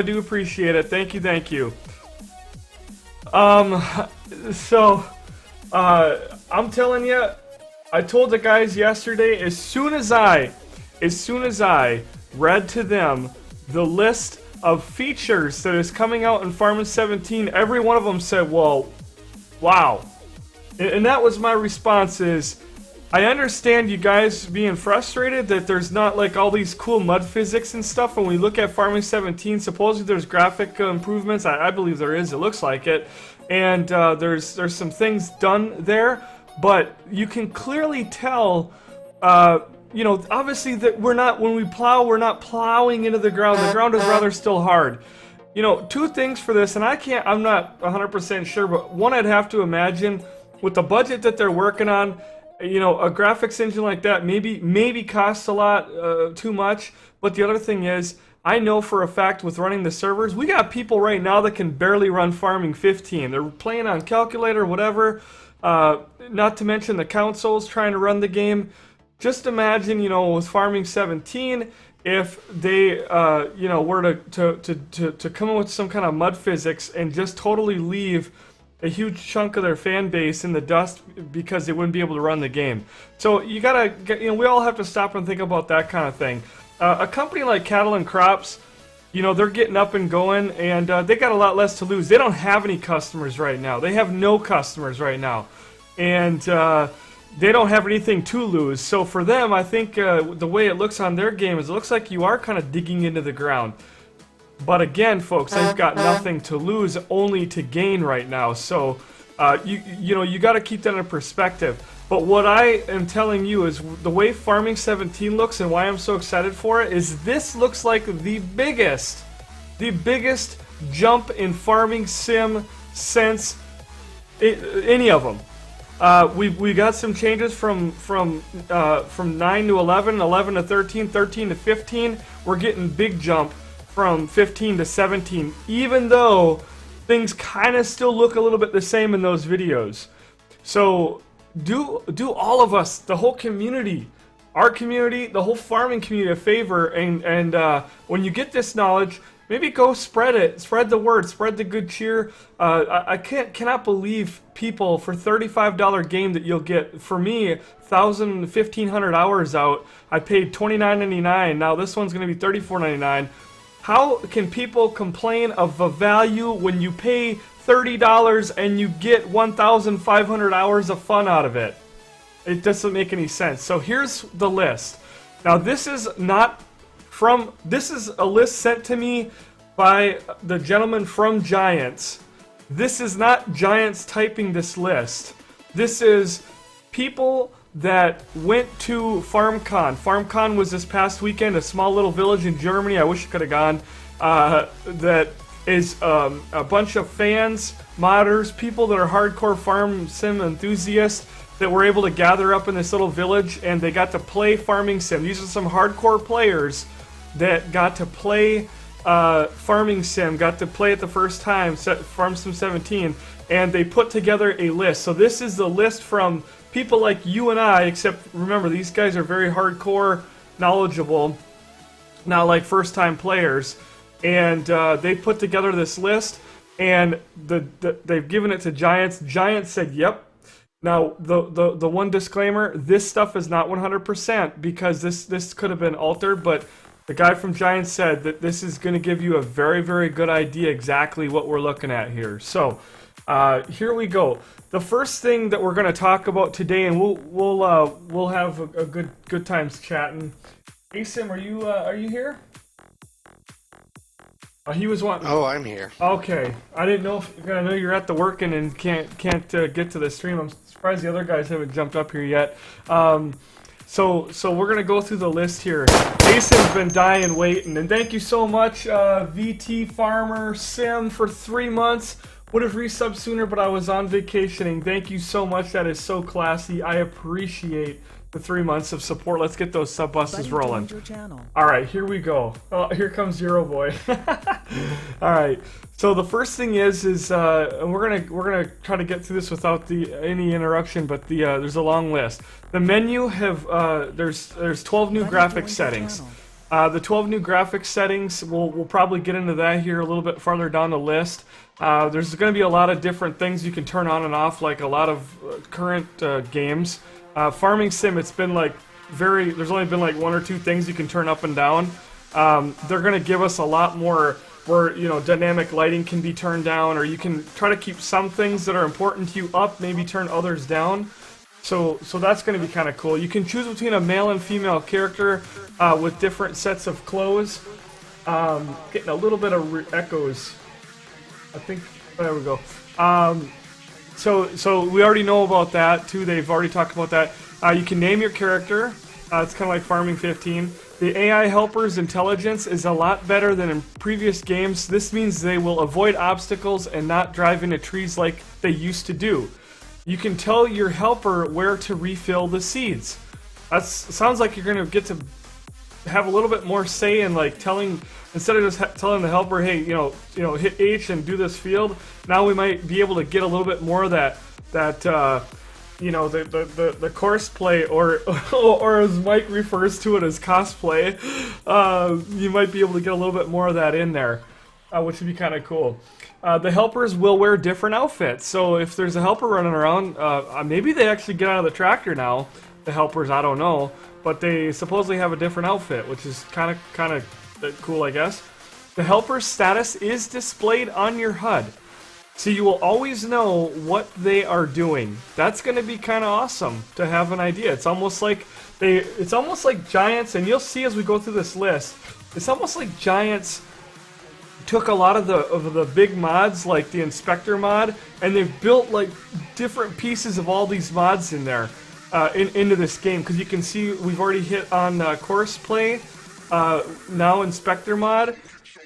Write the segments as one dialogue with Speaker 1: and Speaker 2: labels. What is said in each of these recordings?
Speaker 1: I do appreciate it. Thank you, thank you. Um, so, I'm telling you, I told the guys yesterday, as soon as I read to them the list of features that is coming out in Farming 17, every one of them said, well, wow. And that was my response is, I understand you guys being frustrated that there's not like all these cool mud physics and stuff. When we look at Farming 17, supposedly there's graphic improvements. I believe there is. It looks like it. And there's some things done there. But you can clearly tell, you know, obviously that when we plow, we're not plowing into the ground. The ground is rather still hard. You know, two things for this, and I'm not 100% sure, but one, I'd have to imagine with the budget that they're working on, you know, a graphics engine like that maybe costs a lot too much. But the other thing is, I know for a fact with running the servers, we got people right now that can barely run Farming 15. They're playing on calculator, whatever. Not to mention the consoles trying to run the game. Just imagine, you know, with Farming 17, if they, you know, were to come up with some kind of mud physics and just totally leave a huge chunk of their fan base in the dust because they wouldn't be able to run the game. So you gotta, you know, we all have to stop and think about that kind of thing. A company like Cattle and Crops, you know, they're getting up and going, and they got a lot less to lose. They don't have any customers right now. They have no customers right now, and they don't have anything to lose. So for them, I think the way it looks on their game is it looks like you are kind of digging into the ground. But again, folks, they've got nothing to lose, only to gain right now. So, you know, you got to keep that in perspective. But what I am telling you is the way Farming 17 looks and why I'm so excited for it is this looks like the biggest jump in farming sim since any of them. We got some changes from 9 to 11, 11 to 13, 13 to 15. We're getting big jump from 15 to 17, even though things kind of still look a little bit the same in those videos. So do all of us, the whole community, our community, the whole farming community a favor, and when you get this knowledge, maybe go spread it, spread the word, spread the good cheer. I cannot believe people for $35 game that you'll get. For me, 1,000, 1,500 hours out, I paid $29.99. Now this one's going to be $34.99. How can people complain of the value when you pay $30 and you get 1,500 hours of fun out of it? It doesn't make any sense. So here's the list. Now this is a list sent to me by the gentleman from Giants. This is not Giants typing this list. This is people that went to Farmcon. Farmcon was this past weekend, a small little village in Germany. I wish I could have gone. That is a bunch of fans, modders, people that are hardcore farm sim enthusiasts that were able to gather up in this little village, and they got to play farming sim. These are some hardcore players that got to play farming sim, got to play it the first time, Farm Sim 17, and they put together a list. So this is the list from people like you and I, except remember, these guys are very hardcore, knowledgeable, not like first-time players. And they put together this list, and they've given it to Giants. Giants said, yep. Now, the one disclaimer, this stuff is not 100% because this could have been altered, but the guy from Giants said that this is going to give you a very, very good idea exactly what we're looking at here. So, here we go. The first thing that we're going to talk about today, and we'll have a good times chatting. Asim, are you here? He was wanting.
Speaker 2: Oh, I'm here.
Speaker 1: Okay, I didn't know if I know you're at the working and can't get to the stream. I'm surprised the other guys haven't jumped up here yet. So we're gonna go through the list here. Jason's been dying waiting, and thank you so much, VT Farmer Sim, for 3 months. Would have resubbed sooner, but I was on vacationing. Thank you so much. That is so classy. I appreciate the 3 months of support. Let's get those sub buses rolling. All right, here we go. Oh, here comes Zero Boy. All right. So the first thing is and we're gonna try to get through this without any interruption, but there's a long list. The menu there's 12 new graphic settings. The 12 new graphics settings, we'll probably get into that here a little bit farther down the list. There's going to be a lot of different things you can turn on and off, like a lot of current games. Farming Sim, it's been like there's only been like 1 or 2 things you can turn up and down. They're going to give us a lot more where, you know, dynamic lighting can be turned down, or you can try to keep some things that are important to you up, maybe turn others down. So that's going to be kind of cool. You can choose between a male and female character with different sets of clothes. Getting a little bit of echoes. I think, there we go. So we already know about that too. They've already talked about that. You can name your character. It's kind of like Farming 15. The AI helper's intelligence is a lot better than in previous games. This means they will avoid obstacles and not drive into trees like they used to do. You can tell your helper where to refill the seeds. That sounds like you're going to get to have a little bit more say in, like, telling, instead of just telling the helper, hey, you know, hit H and do this field. Now we might be able to get a little bit more of that you know, the course play, or as Mike refers to it as cosplay. You might be able to get a little bit more of that in there, which would be kind of cool. The helpers will wear different outfits, so if there's a helper running around, maybe they actually get out of the tractor now. The helpers, I don't know, but they supposedly have a different outfit, which is kind of cool, I guess. The helper's status is displayed on your HUD, so you will always know what they are doing. That's going to be kind of awesome to have an idea. It's almost like Giants, and you'll see as we go through this list. It's almost like Giants took a lot of the big mods, like the Inspector mod, and they've built like different pieces of all these mods in there into this game. Because you can see we've already hit on course play, now Inspector mod,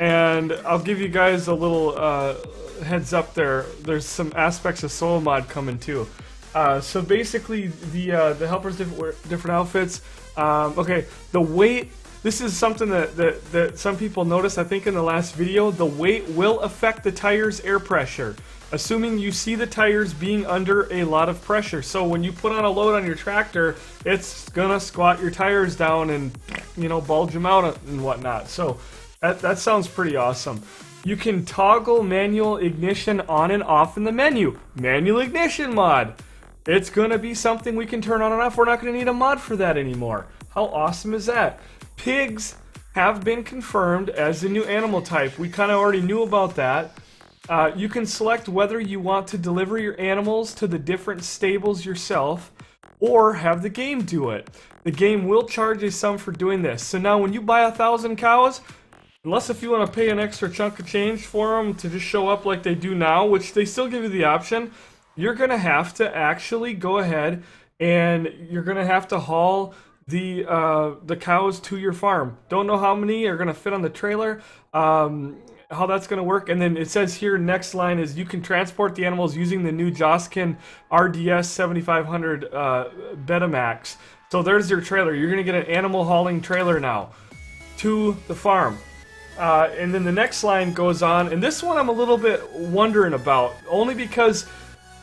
Speaker 1: and I'll give you guys a little heads up there. There's some aspects of solo mod coming too. So basically, the helpers different outfits. Okay, the weight. This is something that some people noticed, I think, in the last video. The weight will affect the tire's air pressure, assuming you see the tires being under a lot of pressure. So when you put on a load on your tractor, it's gonna squat your tires down and, you know, bulge them out and whatnot. So that sounds pretty awesome. You can toggle manual ignition on and off in the menu. Manual ignition mod. It's gonna be something we can turn on and off. We're not gonna need a mod for that anymore. How awesome is that? Pigs have been confirmed as the new animal type. We kind of already knew about that. You can select whether you want to deliver your animals to the different stables yourself or have the game do it. The game will charge a sum for doing this. So now when you buy 1,000 cows, unless if you want to pay an extra chunk of change for them to just show up like they do now, which they still give you the option, you're going to have to actually go ahead and you're going to have to haul the cows to your farm. Don't know how many are going to fit on the trailer, how that's going to work. And then it says here, next line is you can transport the animals using the new Joskin RDS 7500 Betamax. So there's your trailer. You're going to get an animal hauling trailer now to the farm. And then the next line goes on, and this one I'm a little bit wondering about, only because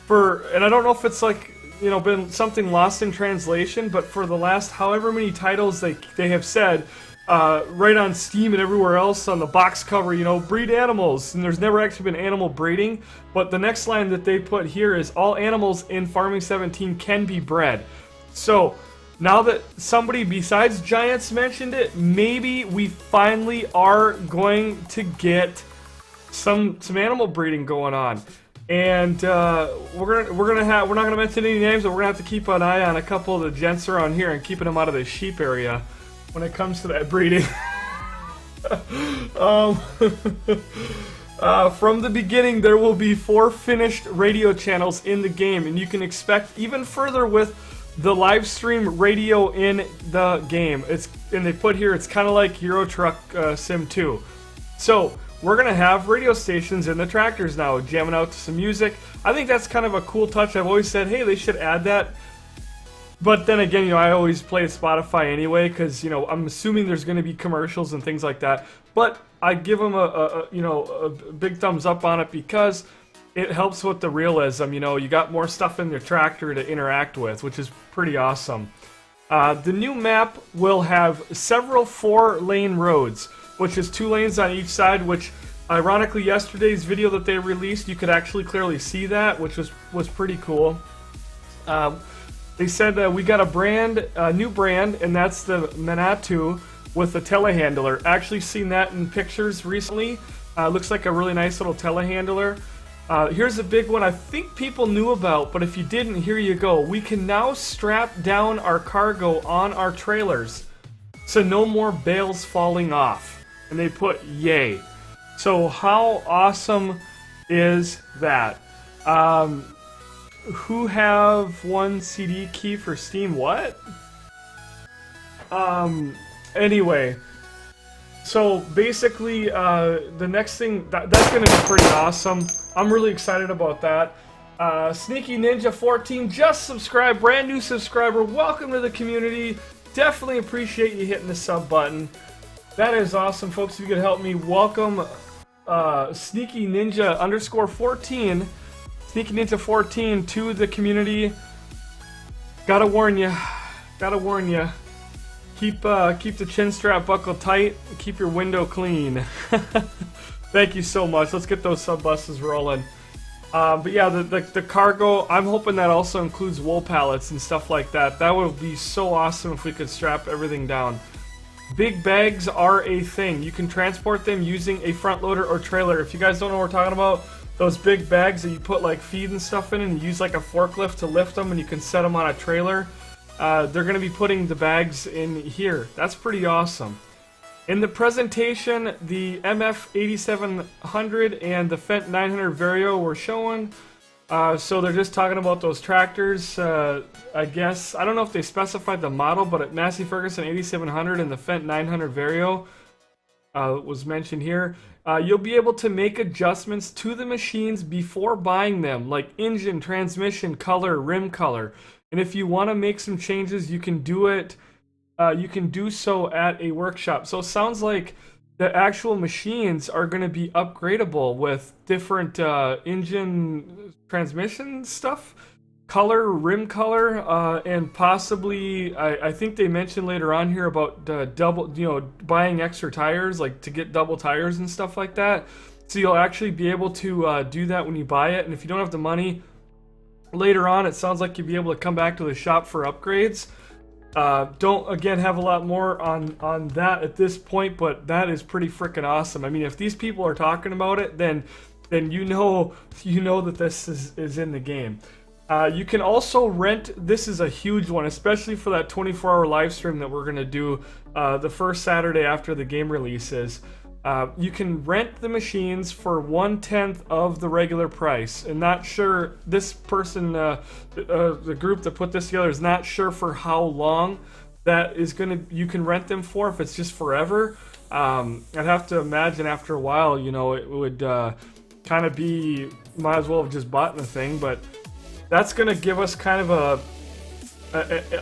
Speaker 1: and I don't know if it's like, you know, been something lost in translation, but for the last however many titles they have said, right on Steam and everywhere else on the box cover, you know, breed animals, and there's never actually been animal breeding. But the next line that they put here is all animals in Farming 17 can be bred. So now that somebody besides Giants mentioned it, maybe we finally are going to get some animal breeding going on. And we're not gonna mention any names, but we're gonna have to keep an eye on a couple of the gents around here and keeping them out of the sheep area when it comes to that breeding. From the beginning, there will be 4 finished radio channels in the game, and you can expect even further with the live stream radio in the game. And they put here, it's kind of like Euro Truck Sim 2. So we're going to have radio stations in the tractors now, jamming out to some music. I think that's kind of a cool touch. I've always said, hey, they should add that. But then again, you know, I always play Spotify anyway, because, you know, I'm assuming there's going to be commercials and things like that. But I give them a big thumbs up on it because it helps with the realism. You know, you got more stuff in your tractor to interact with, which is pretty awesome. The new map will have several 4-lane roads, which is 2 lanes on each side, which ironically yesterday's video that they released, you could actually clearly see that, which was pretty cool. They said that we got a new brand, and that's the Manatu with the telehandler. Actually seen that in pictures recently. Looks like a really nice little telehandler. Here's a big one I think people knew about, but if you didn't, here you go. We can now strap down our cargo on our trailers, so no more bales falling off. And they put yay. So how awesome is that? Who have one CD key for Steam? What? Anyway. So basically, the next thing, that's going to be pretty awesome. I'm really excited about that. Sneaky Ninja 14 just subscribed, brand new subscriber. Welcome to the community. Definitely appreciate you hitting the sub button. That is awesome, folks. If you could help me welcome Sneaky Ninja _14, Sneaky Ninja 14 to the community. Gotta warn you. Keep the chin strap buckled tight. Keep your window clean. Thank you so much. Let's get those sub buses rolling. But yeah, the cargo, I'm hoping that also includes wool pallets and stuff like that. That would be so awesome if we could strap everything down. Big bags are a thing. You can transport them using a front loader or trailer. If you guys don't know what we're talking about, those big bags that you put like feed and stuff in and you use like a forklift to lift them and you can set them on a trailer. They're going to be putting the bags in here. That's pretty awesome. In the presentation, the MF8700 and the Fendt 900 Vario were shown. So they're just talking about those tractors, I guess. I don't know if they specified the model, but at Massey Ferguson 8700 and the Fendt 900 Vario was mentioned here. You'll be able to make adjustments to the machines before buying them, like engine, transmission, color, rim color. And if you want to make some changes, you can do it. You can do so at a workshop. So it sounds like the actual machines are going to be upgradable with different engine, transmission stuff, color, rim color, and possibly I think they mentioned later on here about buying extra tires, like to get double tires and stuff like that. So you'll actually be able to do that when you buy it. And if you don't have the money, later on, it sounds like you'll be able to come back to the shop for upgrades. Don't, again, have a lot more on that at this point, but that is pretty freaking awesome. I mean, if these people are talking about it, then you know that this is in the game. You can also rent, this is a huge one, especially for that 24-hour live stream that we're going to do the first Saturday after the game releases. You can rent the machines for 1/10 of the regular price. And not sure, this person, the group that put this together is not sure for how long that is you can rent them for, if it's just forever. I'd have to imagine after a while, it would kind of be, might as well have just bought the thing, but that's going to give us kind of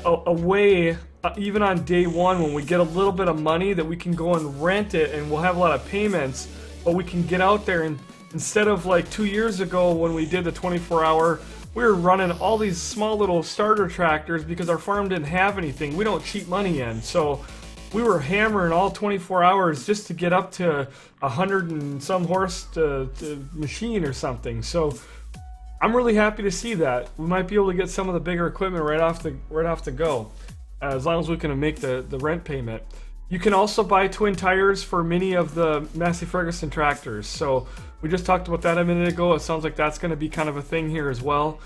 Speaker 1: a way, even on day one, when we get a little bit of money, that we can go and rent it, and we'll have a lot of payments, but we can get out there, and instead of like 2 years ago when we did the 24-hour, we were running all these small little starter tractors because our farm didn't have anything. We don't cheat money in, so we were hammering all 24 hours just to get up to 100 and some horse to machine or something. So I'm really happy to see that. We might be able to get some of the bigger equipment right off the go, as long as we can make the rent payment. You can also buy twin tires for many of the Massey Ferguson tractors. So we just talked about that a minute ago. It sounds like that's going to be kind of a thing here as well.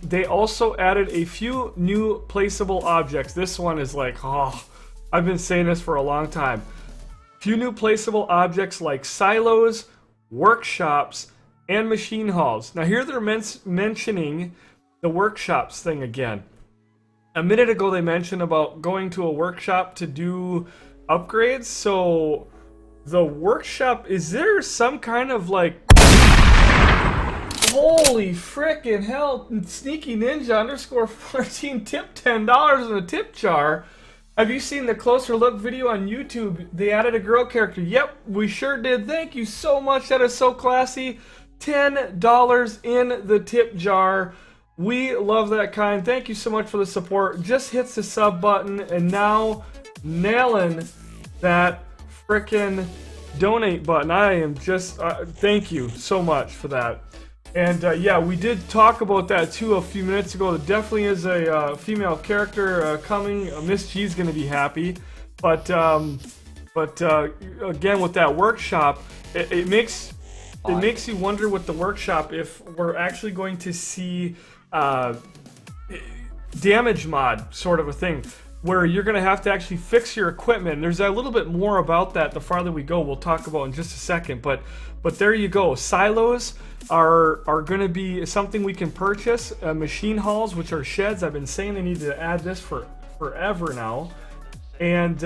Speaker 1: They also added a few new placeable objects. This one is like, I've been saying this for a long time. Few new placeable objects like silos, workshops, and machine halls. Now here they're mentioning the workshops thing again. A minute ago they mentioned about going to a workshop to do upgrades. So the workshop, is there some kind of like, holy frickin' hell, Sneaky Ninja _14 tip $10 in a tip jar. Have you seen the closer look video on YouTube? They added a girl character. Yep, we sure did. Thank you so much. That is so classy. $10 in the tip jar. We love that kind. Thank you so much for the support. Just hits the sub button and now nailing that frickin' donate button. I am just thank you so much for that. And yeah, we did talk about that too a few minutes ago. There definitely is a female character coming. Miss G's gonna be happy, but again with that workshop, it makes you wonder with the workshop if we're actually going to see damage mod sort of a thing, where you're going to have to actually fix your equipment. There's a little bit more about that the farther we go. We'll talk about in just a second, but there you go. Silos are going to be something we can purchase. Machine halls, which are sheds. I've been saying they need to add this for forever now. And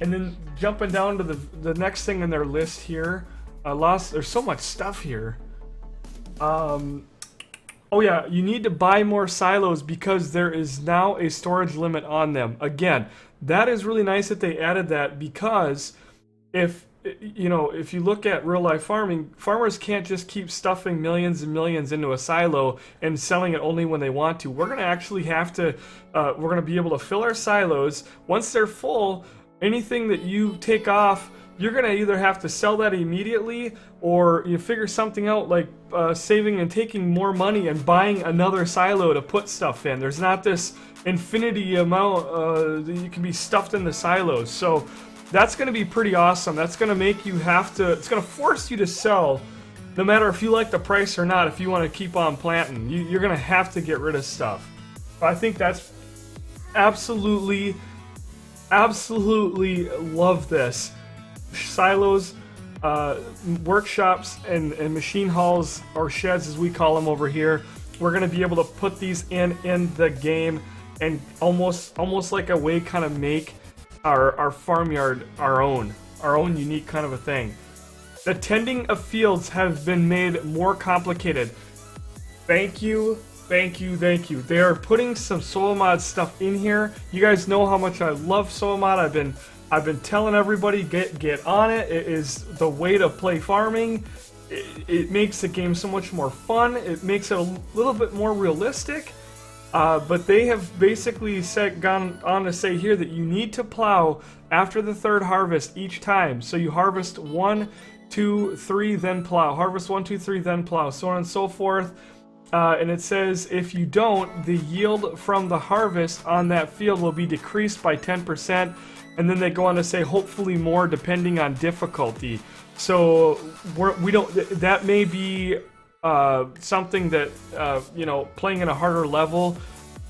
Speaker 1: then jumping down to the next thing in their list here. There's so much stuff here. Oh yeah, you need to buy more silos because there is now a storage limit on them. Again, that is really nice that they added that, because if you look at real life farming, farmers can't just keep stuffing millions and millions into a silo and selling it only when they want to. We're gonna actually have to, we're gonna be able to fill our silos. Once they're full, anything that you take off, you're gonna either have to sell that immediately, or you figure something out like saving and taking more money and buying another silo to put stuff in. There's not this infinity amount that you can be stuffed in the silos. So that's gonna be pretty awesome. That's gonna make you have to, it's gonna force you to sell, no matter if you like the price or not. If you want to keep on planting, you're gonna have to get rid of stuff. I think that's absolutely love this. Silos, workshops, and machine halls, or sheds as we call them over here. We're going to be able to put these in the game and almost like a way kind of make our farmyard our own unique kind of a thing. The tending of fields have been made more complicated. Thank you. They are putting some soil mod stuff in here. You guys know how much I love soil mod. I've been telling everybody, get on it. It is the way to play farming. It makes the game so much more fun. It makes it a little bit more realistic. But they have basically gone on to say here that you need to plow after the third harvest each time. So you harvest 1, 2, 3, then plow. Harvest 1, 2, 3, then plow. So on and so forth. And it says if you don't, the yield from the harvest on that field will be decreased by 10%. And then they go on to say hopefully more depending on difficulty. So that may be something that playing in a harder level,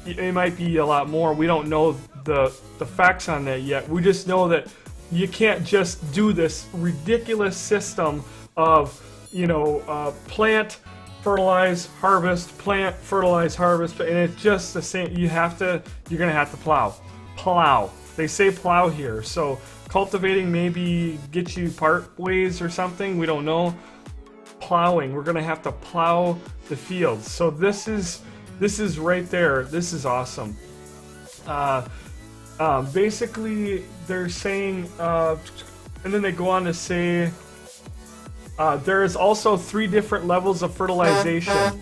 Speaker 1: it might be a lot more. We don't know the facts on that yet. We just know that you can't just do this ridiculous system of plant, fertilize, harvest, plant, fertilize, harvest, and it's just the same. You're gonna have to plow. They say plow here, so cultivating maybe get you part ways or something, we don't know. Plowing, we're gonna have to plow the fields. So this is right there. This is awesome. Basically they're saying, and then they go on to say, there is also 3 different levels of fertilization.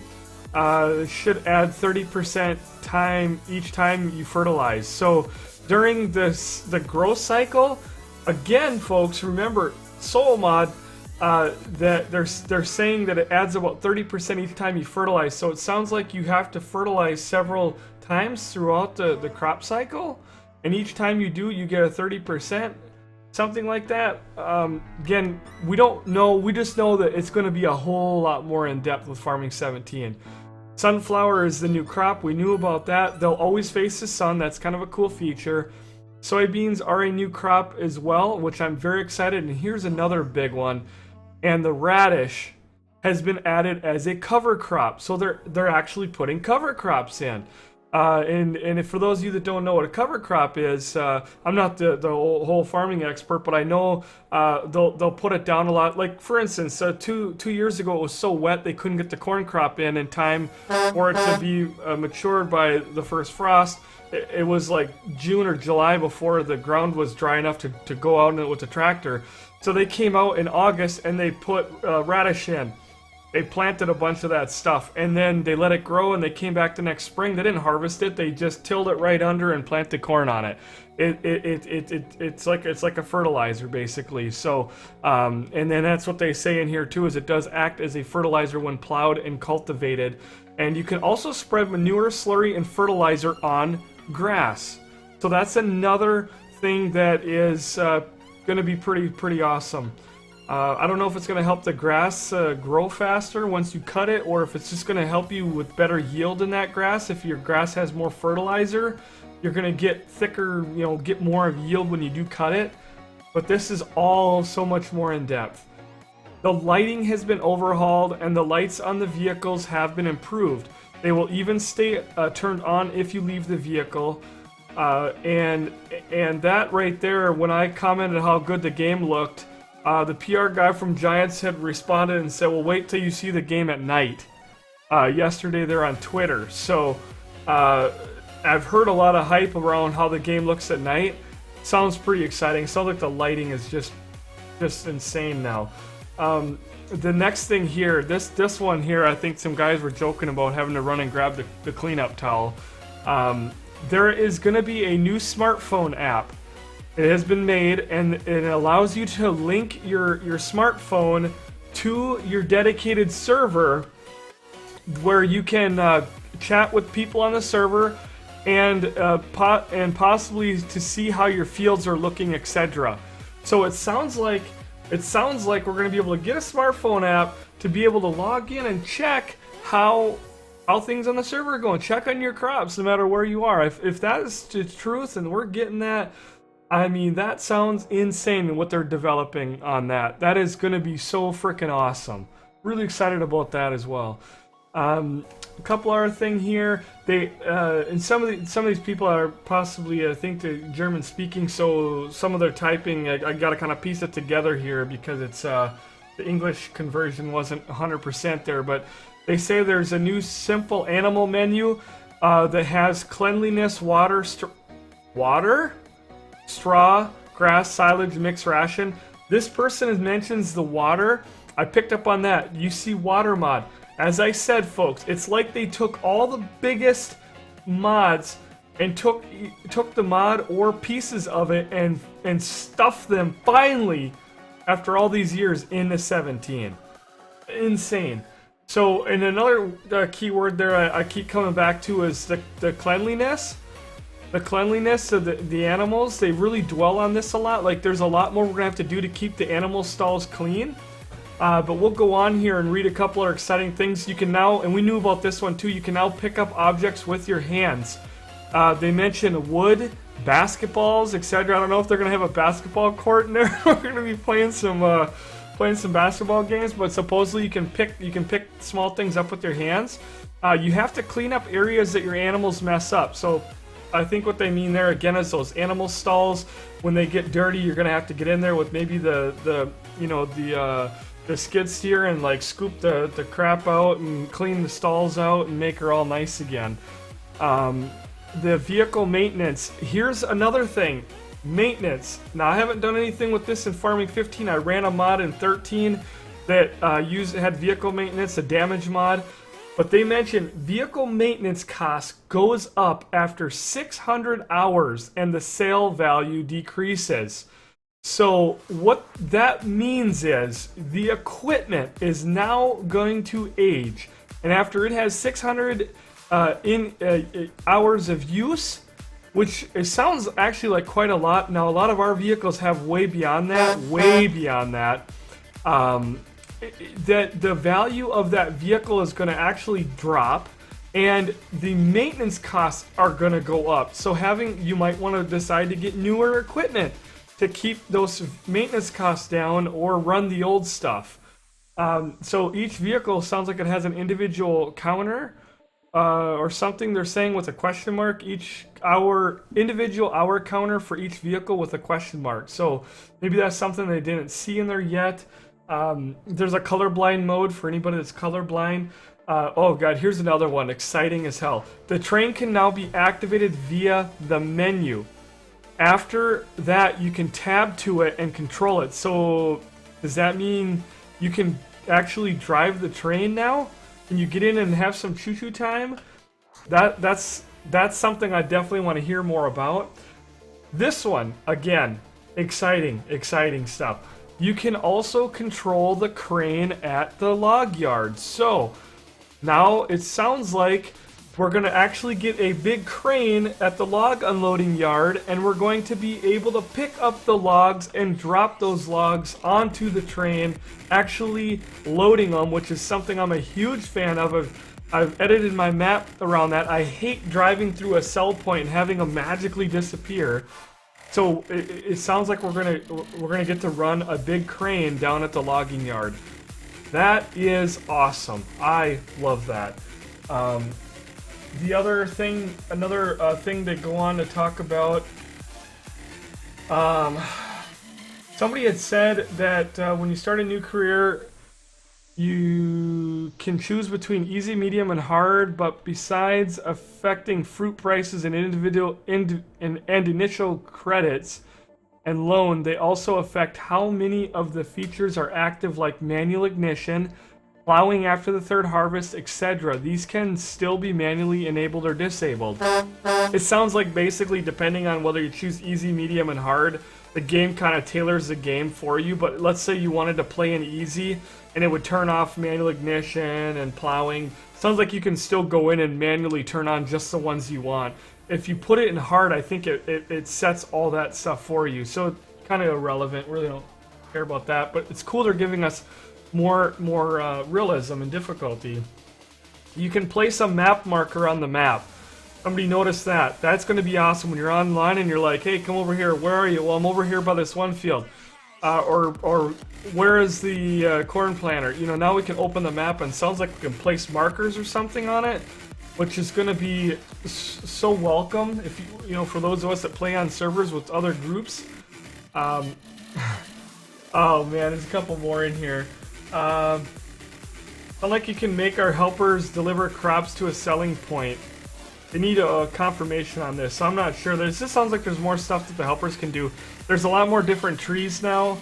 Speaker 1: Should add 30% time each time you fertilize. So during the growth cycle, again, folks, remember soil mod. That they're saying that it adds about 30% each time you fertilize. So it sounds like you have to fertilize several times throughout the crop cycle, and each time you do, you get a 30%, something like that. Again, we don't know. We just know that it's going to be a whole lot more in depth with Farming 17. Sunflower is the new crop. We knew about that. They'll always face the sun. That's kind of a cool feature. Soybeans are a new crop as well, which I'm very excited. And here's another big one. And the radish has been added as a cover crop. So they're actually putting cover crops in. And if, for those of you that don't know what a cover crop is, I'm not the whole farming expert, but I know they'll put it down a lot. Like for instance, 2 years ago it was so wet they couldn't get the corn crop in time for it to be matured by the first frost. It was like June or July before the ground was dry enough to go out in it with the tractor. So they came out in August and they put radish in. They planted a bunch of that stuff, and then they let it grow, and they came back the next spring. They didn't harvest it. They just tilled it right under and planted corn on it. It's like a fertilizer, basically. So, and then that's what they say in here too, is it does act as a fertilizer when plowed and cultivated. And you can also spread manure, slurry, and fertilizer on grass. So that's another thing that is going to be pretty awesome. I don't know if it's going to help the grass grow faster once you cut it, or if it's just going to help you with better yield in that grass. If your grass has more fertilizer, you're going to get thicker, get more of yield when you do cut it. But this is all so much more in depth. The lighting has been overhauled, and the lights on the vehicles have been improved. They will even stay turned on if you leave the vehicle. And that right there, when I commented how good the game looked, the PR guy from Giants had responded and said, well, wait till you see the game at night. Yesterday there on Twitter. So I've heard a lot of hype around how the game looks at night. Sounds pretty exciting. Sounds like the lighting is just insane now. The next thing here, this one here, I think some guys were joking about having to run and grab the cleanup towel. There is going to be a new smartphone app. It has been made, and it allows you to link your smartphone to your dedicated server, where you can chat with people on the server and possibly to see how your fields are looking, etc. So it sounds like we're going to be able to get a smartphone app to be able to log in and check how things on the server are going. Check on your crops no matter where you are. If that is the truth and we're getting that, I mean, that sounds insane what they're developing on that. That is going to be so freaking awesome. Really excited about that as well. A couple other thing here. And some of these people are possibly, I think, they're German speaking, so some of their typing, I got to kind of piece it together here because it's the English conversion wasn't 100% there, but they say there's a new simple animal menu that has cleanliness, water, straw, grass, silage, mixed ration. This person mentions the water. I picked up on that. You see water mod. As I said, folks, it's like they took all the biggest mods and took the mod or pieces of it and stuffed them finally after all these years into 17. Insane. So, and another keyword there I keep coming back to is the cleanliness. The cleanliness of the animals, they really dwell on this a lot. Like, there's a lot more we're going to have to do to keep the animal stalls clean. But we'll go on here and read a couple of exciting things. You can now, and we knew about this one too, you can now pick up objects with your hands. They mention wood, basketballs, etc. I don't know if they're going to have a basketball court in there. We're going to be playing some basketball games, but supposedly you can pick small things up with your hands. You have to clean up areas that your animals mess up. So I think what they mean there again is those animal stalls. When they get dirty, you're gonna have to get in there with maybe the skid steer and like scoop the crap out and clean the stalls out and make her all nice again. The vehicle maintenance. Here's another thing. Maintenance. Now I haven't done anything with this in Farming 15. I ran a mod in 13 that had vehicle maintenance, a damage mod. But they mentioned vehicle maintenance cost goes up after 600 hours and the sale value decreases. So what that means is the equipment is now going to age. And after it has 600 hours of use, which it sounds actually like quite a lot. Now, a lot of our vehicles have way beyond that, that the value of that vehicle is going to actually drop, and the maintenance costs are going to go up. So you might want to decide to get newer equipment to keep those maintenance costs down or run the old stuff. So each vehicle sounds like it has an individual counter or something they're saying with a question mark. Each individual hour counter for each vehicle with a question mark. So maybe that's something they didn't see in there yet. There's a colorblind mode for anybody that's colorblind. Oh god, here's another one, exciting as hell. The train can now be activated via the menu. After that, you can tab to it and control it. So does that mean you can actually drive the train now, and you get in and have some choo-choo time, that's something I definitely want to hear more about. This one, again, exciting stuff. You can also control the crane at the log yard. So now it sounds like we're going to actually get a big crane at the log unloading yard, and we're going to be able to pick up the logs and drop those logs onto the train, actually loading them, which is something I'm a huge fan of. I've edited my map around that. I hate driving through a sell point and having them magically disappear. So it sounds like we're gonna get to run a big crane down at the logging yard. That is awesome. I love that. The other thing, another thing to go on to talk about, somebody had said that when you start a new career, you can choose between easy, medium, and hard, but besides affecting fruit prices and initial credits and loan, they also affect how many of the features are active, like manual ignition, plowing after the third harvest, etc. These can still be manually enabled or disabled. It sounds like basically depending on whether you choose easy, medium, and hard, the game kind of tailors the game for you. But let's say you wanted to play in easy and it would turn off manual ignition and plowing. Sounds like you can still go in and manually turn on just the ones you want. If you put it in hard, I think it sets all that stuff for you. So kind of irrelevant, really don't care about that. But it's cool they're giving us more realism and difficulty. You can place a map marker on the map. Somebody noticed that. That's going to be awesome when you're online and you're like, hey, come over here. Where are you? Well, I'm over here by this one field. Or where is the corn planter? You know, now we can open the map and sounds like we can place markers or something on it, which is going to be so welcome if you know, for those of us that play on servers with other groups. Oh man, there's a couple more in here. Like you can make our helpers deliver crops to a selling point. They need a confirmation on this, so I'm not sure. This sounds like there's more stuff that the helpers can do. There's a lot more different trees now.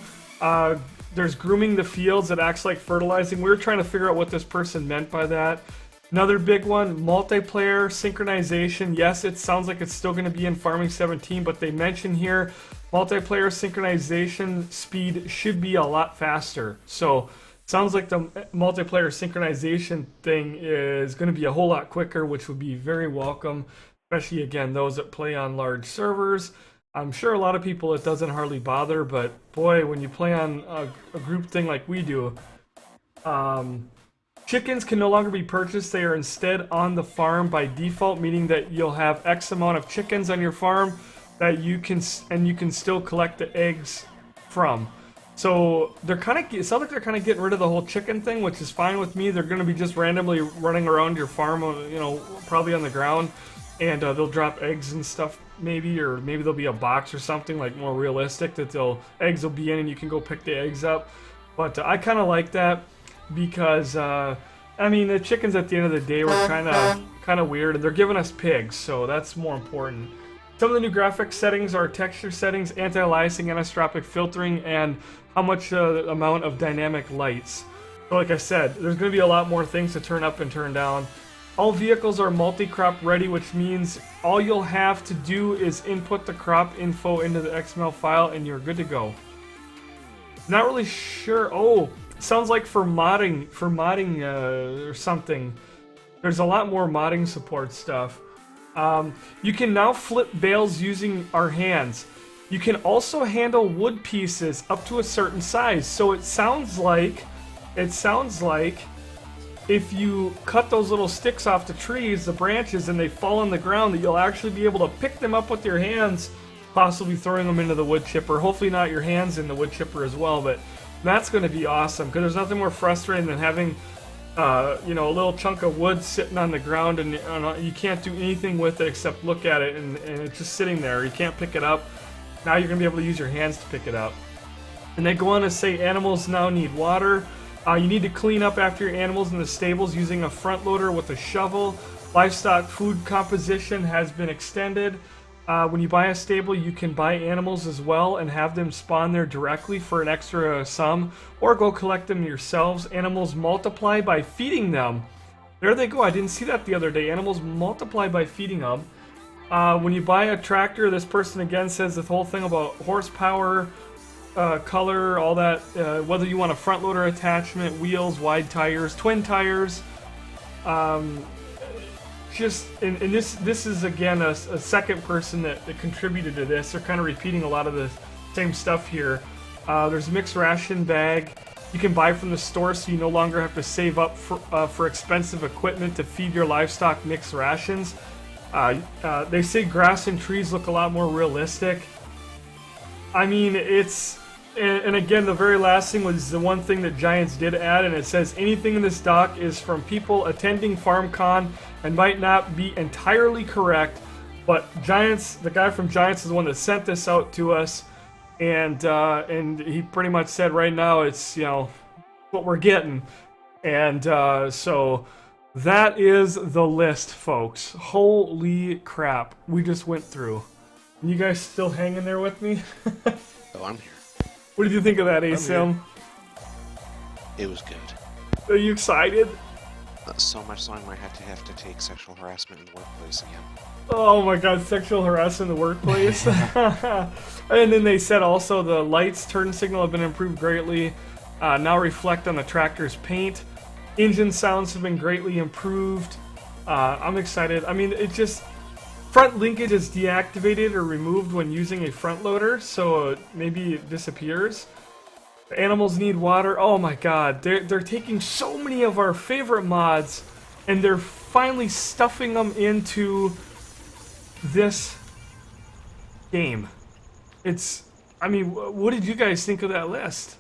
Speaker 1: There's grooming the fields that acts like fertilizing. We were trying to figure out what this person meant by that. Another big one, multiplayer synchronization. Yes, it sounds like it's still going to be in Farming 17, but they mention here multiplayer synchronization speed should be a lot faster. So sounds like the multiplayer synchronization thing is going to be a whole lot quicker, which would be very welcome, especially, again, those that play on large servers. I'm sure a lot of people it doesn't hardly bother, but boy, when you play on a group thing like we do, chickens can no longer be purchased. They are instead on the farm by default, meaning that you'll have X amount of chickens on your farm that you can still collect the eggs from. So they're it sounds like they're kind of getting rid of the whole chicken thing, which is fine with me. They're going to be just randomly running around your farm, you know, probably on the ground, and they'll drop eggs and stuff maybe, or maybe there'll be a box or something like more realistic that eggs will be in and you can go pick the eggs up. But I kind of like that because I mean the chickens at the end of the day were kind of weird, and they're giving us pigs, so that's more important. Some of the new graphics settings are texture settings, anti-aliasing, anisotropic filtering, and how much amount of dynamic lights. So like I said, there's going to be a lot more things to turn up and turn down. All vehicles are multi-crop ready, which means all you'll have to do is input the crop info into the XML file and you're good to go. Not really sure. Oh, sounds like for modding or something. There's a lot more modding support stuff. You can now flip bales using our hands. You can also handle wood pieces up to a certain size. So it sounds like if you cut those little sticks off the trees, the branches, and they fall on the ground, that you'll actually be able to pick them up with your hands, possibly throwing them into the wood chipper. Hopefully not your hands in the wood chipper as well, but that's going to be awesome, because there's nothing more frustrating than having you know, a little chunk of wood sitting on the ground and you can't do anything with it except look at it, and it's just sitting there. You can't pick it up. Now you're going to be able to use your hands to pick it up. And they go on to say animals now need water. You need to clean up after your animals in the stables using a front loader with a shovel. Livestock food composition has been extended. When you buy a stable, you can buy animals as well and have them spawn there directly for an extra sum, or go collect them yourselves. Animals multiply by feeding them. There they go. I didn't see that the other day. Animals multiply by feeding them. When you buy a tractor, this person again says the whole thing about horsepower, color, all that. Whether you want a front loader attachment, wheels, wide tires, twin tires. And this is again a second person that contributed to this. They're kind of repeating a lot of the same stuff here. There's mixed ration bag. You can buy from the store, so you no longer have to save up for expensive equipment to feed your livestock mixed rations. They say grass and trees look a lot more realistic. I mean, and again, the very last thing was the one thing that Giants did add, and it says anything in this doc is from people attending Farmcon and might not be entirely correct, but Giants, the guy from Giants is the one that sent this out to us, and he pretty much said right now it's, you know, what we're getting. And so that is the list, folks. Holy crap, we just went through. You guys still hanging there with me?
Speaker 2: Oh, I'm here.
Speaker 1: What did you think of that, ASIM?
Speaker 2: It was good.
Speaker 1: Are you excited?
Speaker 2: So much so I might have to take sexual harassment in the workplace again.
Speaker 1: Oh my god, sexual harassment in the workplace. And then they said also the lights turn signal have been improved greatly. Now reflect on the tractor's paint. Engine sounds have been greatly improved. I'm excited. I mean, it just... Front linkage is deactivated or removed when using a front loader, so maybe it disappears. The animals need water. Oh my god, they're taking so many of our favorite mods, and they're finally stuffing them into this game. I mean, what did you guys think of that list?